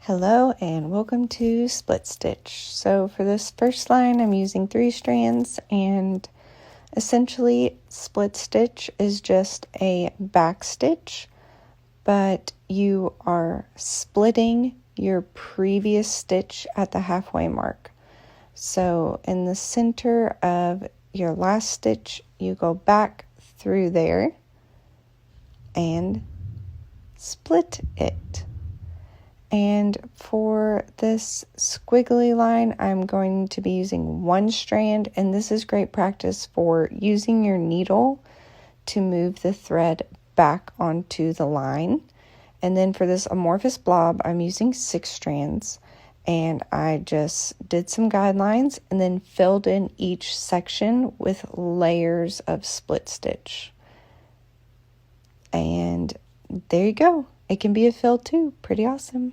Hello and welcome to Split Stitch. So for this first line I'm using 3 strands, and essentially split stitch is just a back stitch, but you are splitting your previous stitch at the halfway mark. So in the center of your last stitch you go back through there and split it. And for this squiggly line, I'm going to be using 1 strand, and this is great practice for using your needle to move the thread back onto the line. And then for this amorphous blob, I'm using 6 strands, and I just did some guidelines and then filled in each section with layers of split stitch. And there you go. It can be a fill too. Pretty awesome.